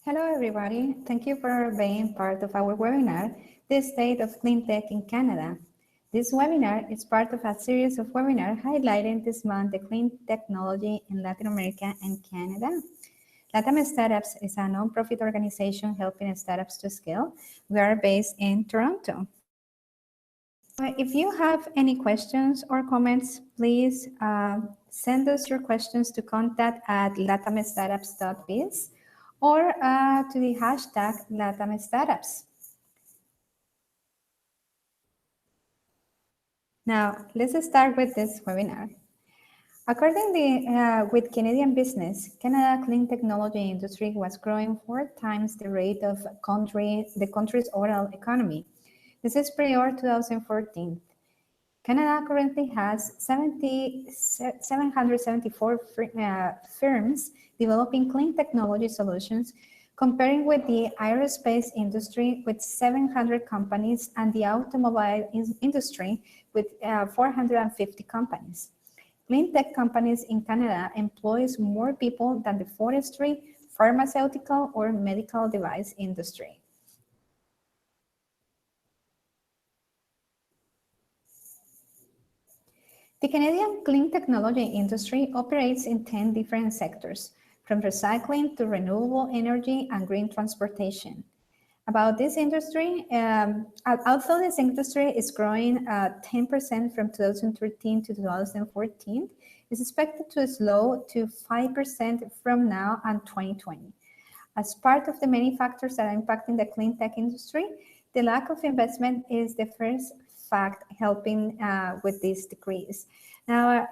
Hello, everybody. Thank you for being part of our webinar, The State of Cleantech in Canada. This webinar is part of a series of webinars highlighting this month the clean technology in Latin America and Canada. LATAM Startups is a non-profit organization helping startups to scale. We are based in Toronto. If you have any questions or comments, please send us your questions to contact@latamstartups.biz or to the hashtag LatamStartups. Now, let's start with this webinar. According with Canadian business, Canada clean technology industry was growing 4 times the rate of the country's overall economy. This is prior 2014. Canada currently has 774 firms developing clean technology solutions, comparing with the aerospace industry with 700 companies and the automobile industry with 450 companies. Clean tech companies in Canada employs more people than the forestry, pharmaceutical, or medical device industry. The Canadian clean technology industry operates in 10 different sectors, from recycling to renewable energy and green transportation. About this industry, although this industry is growing 10% from 2013 to 2014, it's expected to slow to 5% from now and 2020. As part of the many factors that are impacting the clean tech industry, the lack of investment is the first fact helping with this decrease. Now,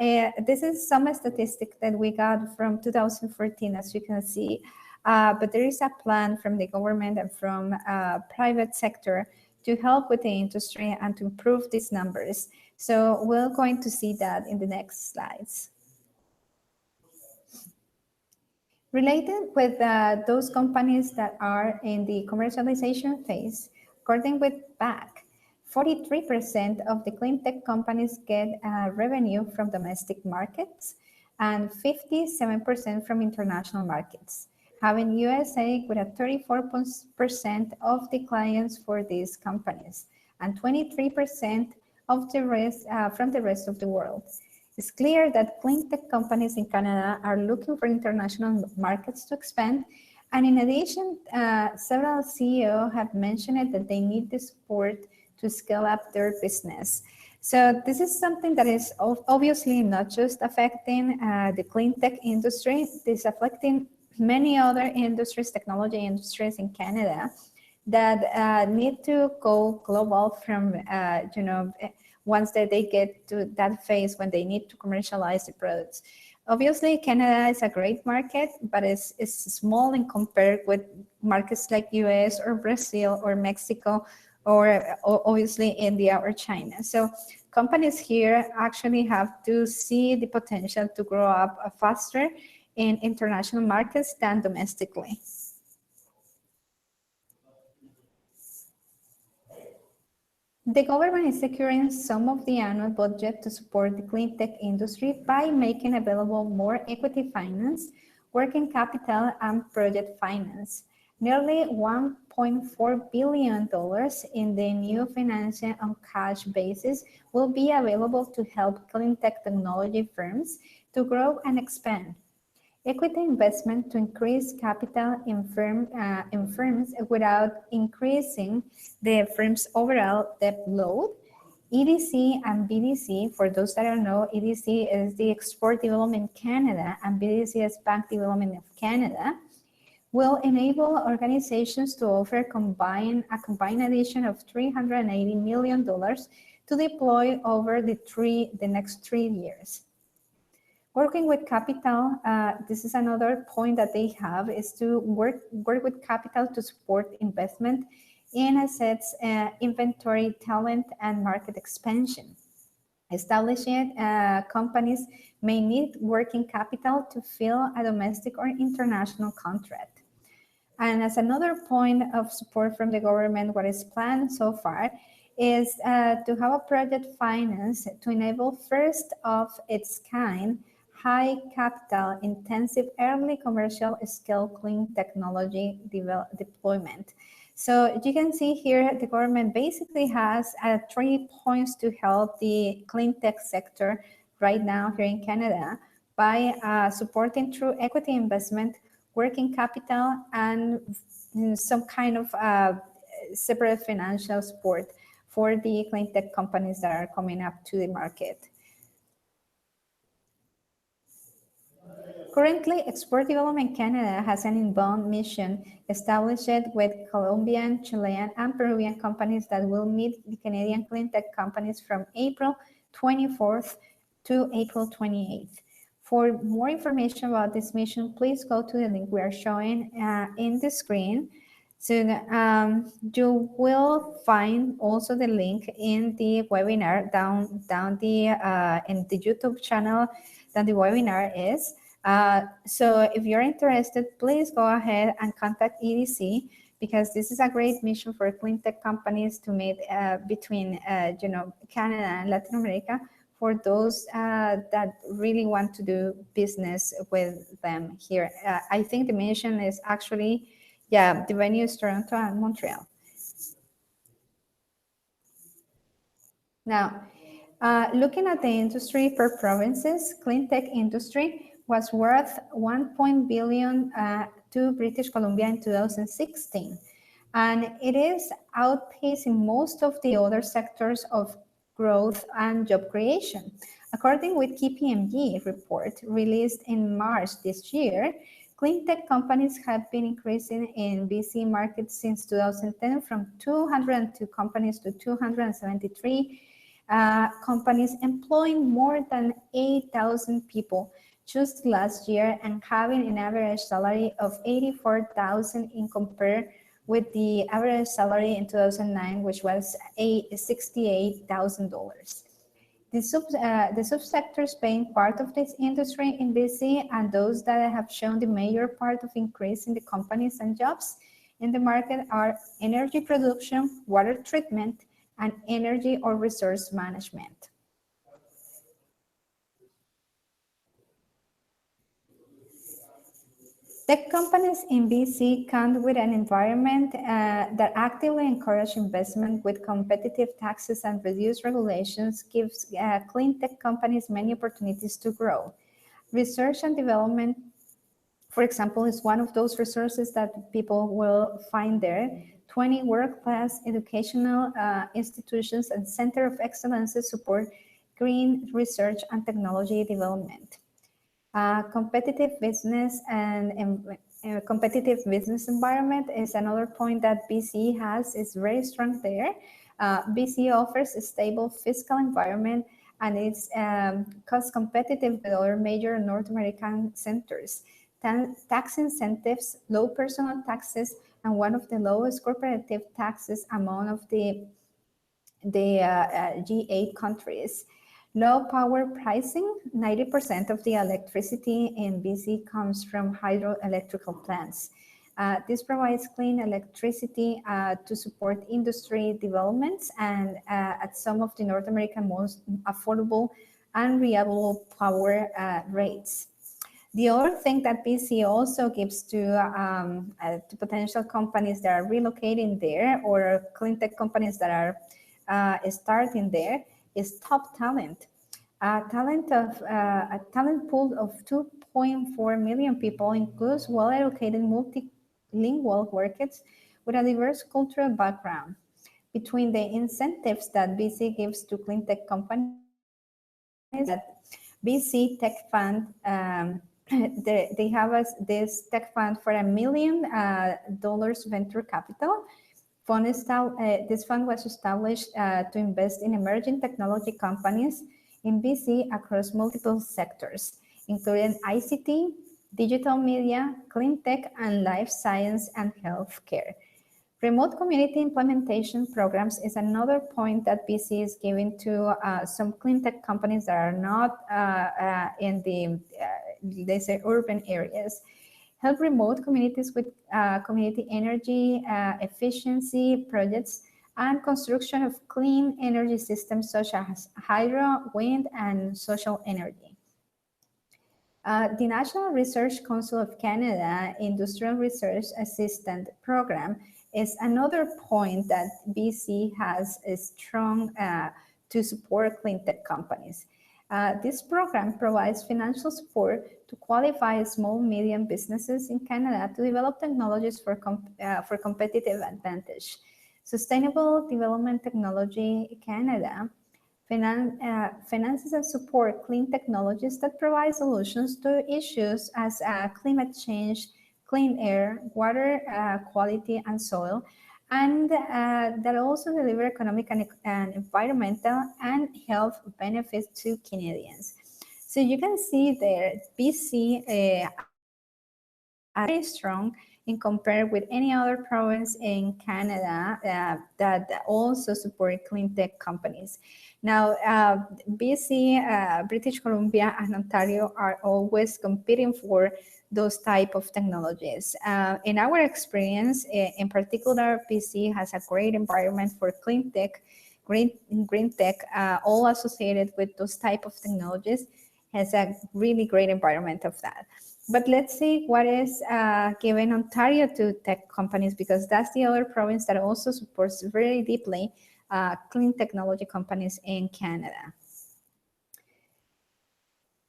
this is some statistic that we got from 2014, as you can see, but there is a plan from the government and from private sector to help with the industry and to improve these numbers. So we're going to see that in the next slides. Related with those companies that are in the commercialization phase, according with BAC, 43% of the clean tech companies get revenue from domestic markets and 57% from international markets, having USA with a 34% of the clients for these companies and 23% of the rest from the rest of the world. It's clear that clean tech companies in Canada are looking for international markets to expand. And in addition, several CEOs have mentioned that they need the support to scale up their business. So this is something that is obviously not just affecting the clean tech industry, it is affecting many other industries, technology industries in Canada that need to go global from, once that they get to that phase when they need to commercialize the products. Obviously, Canada is a great market, but it's small in compared with markets like US or Brazil or Mexico, or obviously India or China. So companies here actually have to see the potential to grow up faster in international markets than domestically. The government is securing some of the annual budget to support the clean tech industry by making available more equity finance, working capital, and project finance. Nearly $1.4 billion in the new financing on cash basis will be available to help clean tech technology firms to grow and expand. Equity investment to increase capital in firms without increasing the firm's overall debt load. EDC and BDC, for those that don't know, EDC is the Export Development Canada and BDC is Bank Development of Canada, will enable organizations to offer a combined addition of $380 million to deploy over the next 3 years. Working with capital, this is another point that they have, is to work with capital to support investment in assets, inventory, talent, and market expansion. Establishing companies may need working capital to fill a domestic or international contract. And as another point of support from the government, what is planned so far is to have a project finance to enable first of its kind high capital intensive early commercial scale clean technology deployment. So you can see here the government basically has 3 points to help the clean tech sector right now here in Canada by supporting through equity investment, working capital, and some kind of separate financial support for the clean tech companies that are coming up to the market. Currently, Export Development Canada has an inbound mission established with Colombian, Chilean, and Peruvian companies that will meet the Canadian clean tech companies from April 24th to April 28th. For more information about this mission, please go to the link we are showing in the screen. So you will find also the link in the webinar down the in the YouTube channel that the webinar is. So if you're interested, please go ahead and contact EDC, because this is a great mission for clean tech companies to meet between Canada and Latin America, for those that really want to do business with them here. I think the mission is actually, the venue is Toronto and Montreal. Now, looking at the industry per provinces, clean tech industry was worth 1 billion to British Columbia in 2016. And it is outpacing most of the other sectors of growth and job creation. According with KPMG report released in March this year, clean tech companies have been increasing in BC market since 2010 from 202 companies to 273 companies, employing more than 8,000 people just last year and having an average salary of 84,000 in compare with the average salary in 2009, which was $68,000. The subsectors paying part of this industry in BC and those that have shown the major part of increase in the companies and jobs in the market are energy production, water treatment, and energy or resource management. Tech companies in BC come with an environment that actively encourages investment with competitive taxes and reduced regulations, gives clean tech companies many opportunities to grow. Research and development, for example, is one of those resources that people will find there. 20 world-class educational institutions and Center of Excellence support green research and technology development. Competitive business and competitive business environment is another point that BC has, is very strong there. BC offers a stable fiscal environment and it's cost competitive with other major North American centers. Tax incentives, low personal taxes, and one of the lowest corporative taxes among of the G8 countries. Low power pricing, 90% of the electricity in BC comes from hydroelectrical plants. This provides clean electricity to support industry developments and at some of the North American most affordable and reliable power rates. The other thing that BC also gives to potential companies that are relocating there or clean tech companies that are starting there is top talent. A talent pool of 2.4 million people includes well-educated multilingual workers with a diverse cultural background. Between the incentives that BC gives to clean tech companies, that BC Tech Fund, they have this tech fund for $1 million venture capital. This fund was established to invest in emerging technology companies in BC across multiple sectors, including ICT, digital media, clean tech, and life science and healthcare. Remote community implementation programs is another point that BC is giving to some clean tech companies that are not in the, they say, urban areas. Help remote communities with community energy efficiency projects and construction of clean energy systems such as hydro, wind, and social energy. The National Research Council of Canada Industrial Research Assistant Program is another point that BC has a strong to support clean tech companies. This program provides financial support to qualify small medium businesses in Canada to develop technologies for competitive advantage. Sustainable Development Technology Canada finances and support clean technologies that provide solutions to issues as climate change, clean air, water quality, and soil, and that also deliver economic and environmental and health benefits to Canadians. So you can see there, BC very strong in compared with any other province in Canada that also support clean tech companies. Now, BC, British Columbia, and Ontario are always competing for those type of technologies. In our experience, in particular, BC has a great environment for clean tech, green tech, all associated with those type of technologies, has a really great environment of that. But let's see what is given Ontario to tech companies, because that's the other province that also supports very deeply clean technology companies in Canada.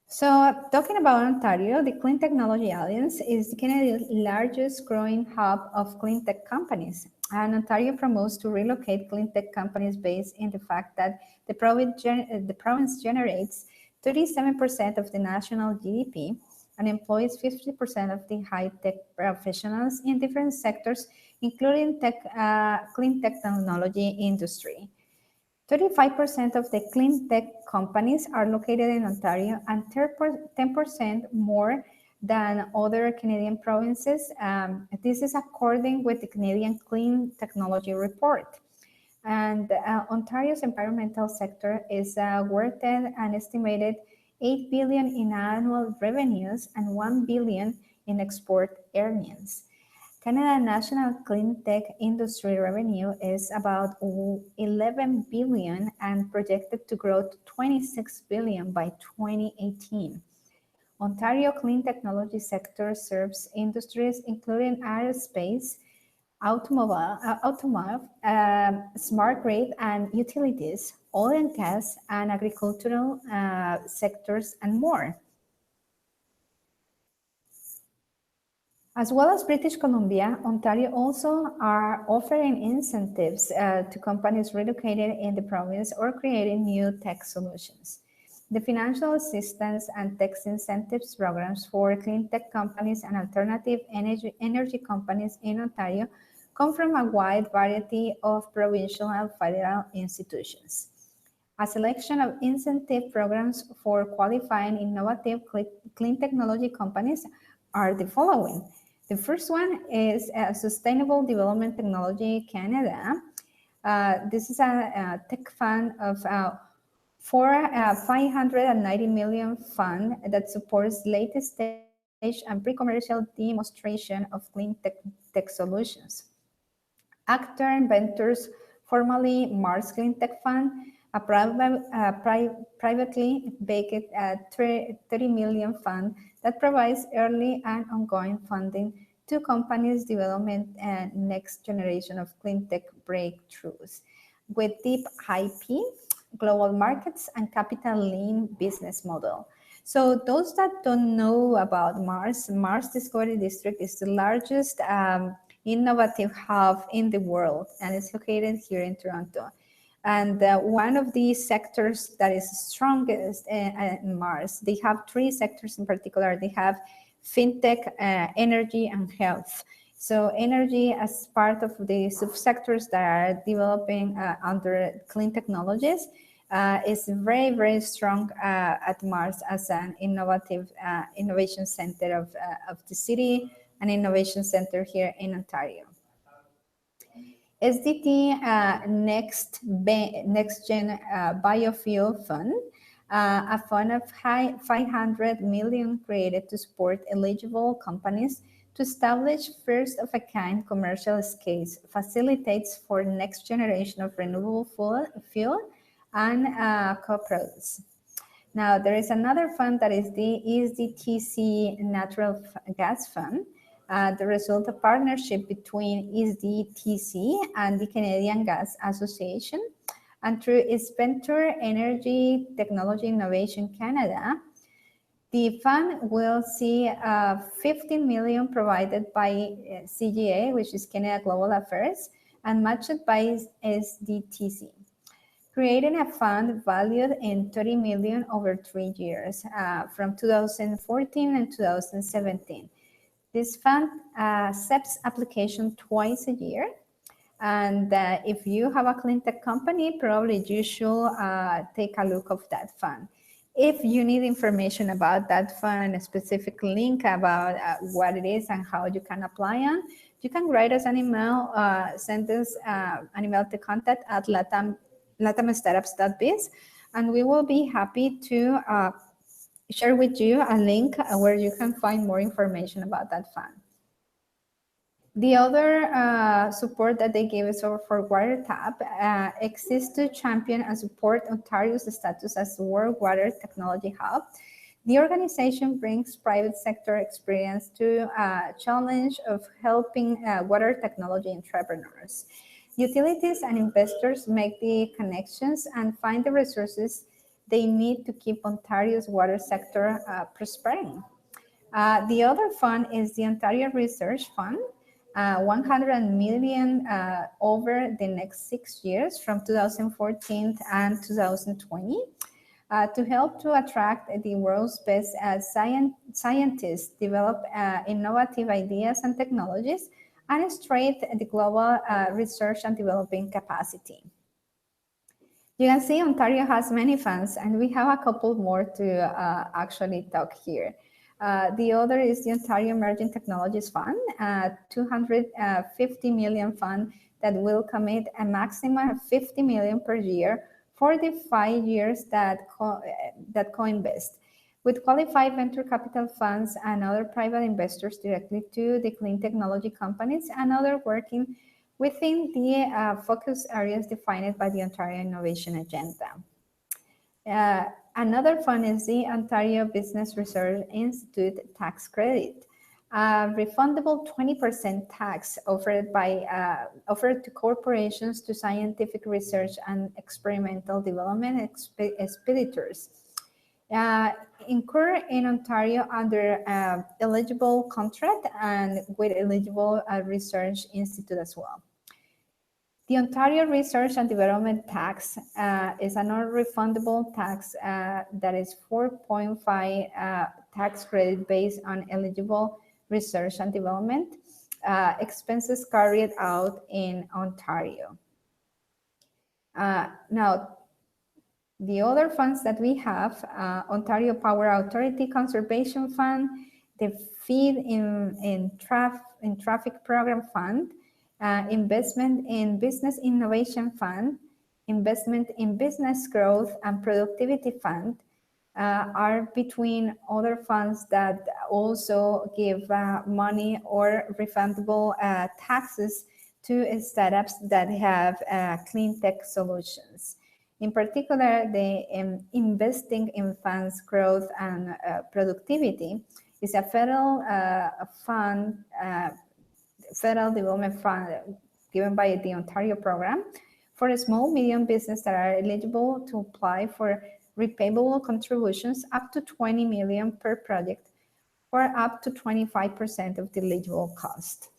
So talking about Ontario, the Clean Technology Alliance is Canada's largest growing hub of clean tech companies. And Ontario promotes to relocate clean tech companies based in the fact that the province generates 37% of the national GDP and employs 50% of the high-tech professionals in different sectors, including clean technology industry. 35% of the clean tech companies are located in Ontario, and 10% more than other Canadian provinces. This is according with the Canadian Clean Technology Report. And Ontario's environmental sector is worth an estimated 8 billion in annual revenues and 1 billion in export earnings. Canada National Clean Tech Industry revenue is about 11 billion and projected to grow to 26 billion by 2018. Ontario Clean Technology sector serves industries including aerospace, automotive, smart grid and utilities, oil and gas and agricultural sectors, and more. As well as British Columbia, Ontario also are offering incentives to companies relocated in the province or creating new tech solutions. The financial assistance and tax incentives programs for clean tech companies and alternative energy companies in Ontario come from a wide variety of provincial and federal institutions. A selection of incentive programs for qualifying innovative clean technology companies are the following. The first one is Sustainable Development Technology Canada. This is a tech fund of for a 590 million fund that supports latest stage and pre-commercial demonstration of clean tech solutions. Actor Ventures, formerly Mars Clean Tech Fund, a privately backed 30 million fund that provides early and ongoing funding to companies developing next generation of clean tech breakthroughs with deep IP, global markets, and capital lean business model. So those that don't know about Mars Discovery District is the largest innovative hub in the world, and it's located here in Toronto. And one of the sectors that is strongest in Mars, they have three sectors in particular. They have fintech, energy, and health. So energy, as part of the subsectors that are developing under clean technologies, is very, very strong at Mars as an innovation center of the city, an innovation center here in Ontario. SDT Next Gen Biofuel Fund, a fund of 500 million created to support eligible companies to establish first-of-a-kind commercial scales, facilitates for next generation of renewable fuel and co-products. Now, there is another fund that is the ESDTC Natural Gas Fund, the result of partnership between ESDTC and the Canadian Gas Association. And through its Venture Energy Technology Innovation Canada, the fund will see 15 million provided by CGA, which is Canada Global Affairs, and matched by SDTC, creating a fund valued in 30 million over 3 years, from 2014 and 2017. This fund accepts application twice a year. And if you have a Cleantech company, probably you should take a look of that fund. If you need information about that fund, a specific link about what it is and how you can apply on, you can write us an email, send us an email to contact@latamstartups.biz, and we will be happy to share with you a link where you can find more information about that fund. The other support that they gave us for WaterTap exists to champion and support Ontario's status as the World Water Technology Hub. The organization brings private sector experience to challenge of helping water technology entrepreneurs. Utilities and investors make the connections and find the resources they need to keep Ontario's water sector prospering. The other fund is the Ontario Research Fund. 100 million over the next 6 years from 2014 and 2020 to help to attract the world's best scientists, develop innovative ideas and technologies, and strengthen the global research and developing capacity. You can see Ontario has many funds, and we have a couple more to actually talk here. The other is the Ontario Emerging Technologies Fund, a 250 million fund that will commit a maximum of 50 million per year for the 5 years that co-invest, with qualified venture capital funds and other private investors directly to the clean technology companies and other working within the focus areas defined by the Ontario Innovation Agenda. Another fund is the Ontario Business Research Institute Tax Credit, a refundable 20% tax offered to corporations, to scientific research and experimental development expenditures incur in Ontario under eligible contract and with eligible research institute as well. The Ontario Research and Development Tax is a non-refundable tax that is 4.5 tax credit based on eligible research and development expenses carried out in Ontario. Now, the other funds that we have, Ontario Power Authority Conservation Fund, the Feed in Traffic Program Fund, Investment in Business Innovation Fund, Investment in Business Growth and Productivity Fund are between other funds that also give money or refundable taxes to startups that have clean tech solutions. In particular, the Investing in Funds Growth and Productivity is a federal fund, federal development fund given by the Ontario program for a small medium business that are eligible to apply for repayable contributions up to 20 million per project or up to 25% of the eligible cost.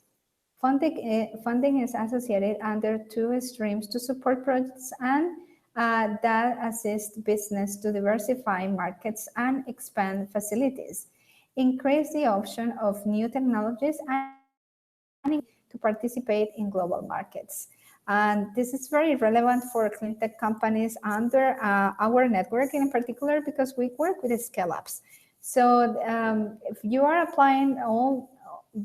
Funding is associated under 2 streams to support projects and that assist business to diversify markets and expand facilities, increase the option of new technologies, and to participate in global markets. And this is very relevant for clean tech companies under our network in particular, because we work with scale-ups. So if you are applying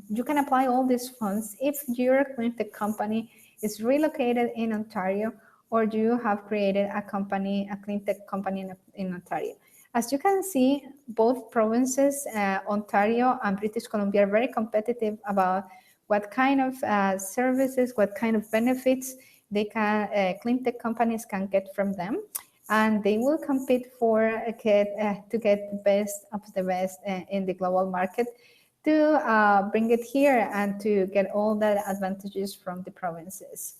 you can apply all these funds if your clean tech company is relocated in Ontario or you have created a company, a clean tech company in Ontario. As you can see, both provinces, Ontario and British Columbia, are very competitive about what kind of services, what kind of benefits they can, clean tech companies can get from them. and they will compete for to get the best of the best in the global market to bring it here and to get all the advantages from the provinces.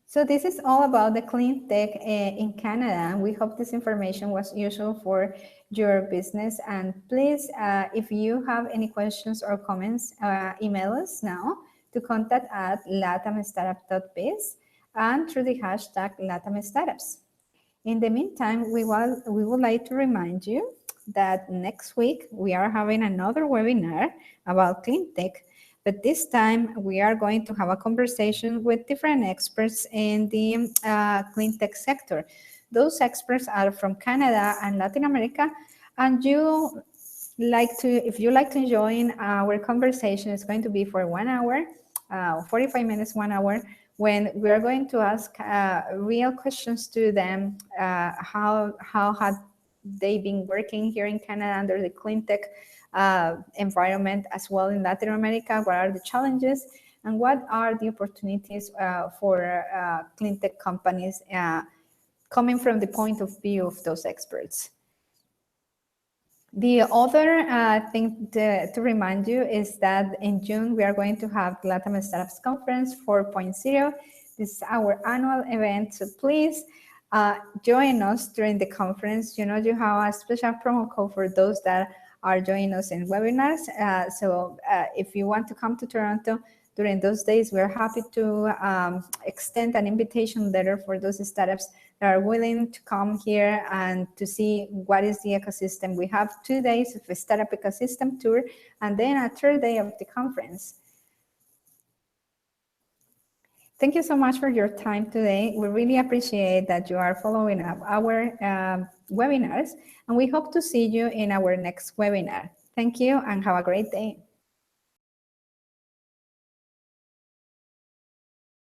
So this is all about the clean tech in Canada. We hope this information was useful for your business. And please, if you have any questions or comments, email us now to contact at latamstartup.biz and through the hashtag LatamStartups. In the meantime, we would like to remind you that next week we are having another webinar about clean tech, but this time we are going to have a conversation with different experts in the clean tech sector. Those experts are from Canada and Latin America, and if you like to join our conversation, it's going to be for 1 hour, 45 minutes, 1 hour, when we are going to ask real questions to them. How had they been working here in Canada under the clean tech environment, as well in Latin America? What are the challenges and what are the opportunities for clean tech companies coming from the point of view of those experts? The other thing to remind you is that in June, we are going to have the LATAM Startups Conference 4.0. This is our annual event, so please join us during the conference. You know, you have a special promo code for those that are joining us in webinars. So if you want to come to Toronto during those days, we're happy to extend an invitation letter for those startups that are willing to come here and to see what is the ecosystem. We have 2 days of a startup ecosystem tour and then a 3rd day of the conference. Thank you so much for your time today. We really appreciate that you are following up our webinars, and we hope to see you in our next webinar. Thank you and have a great day.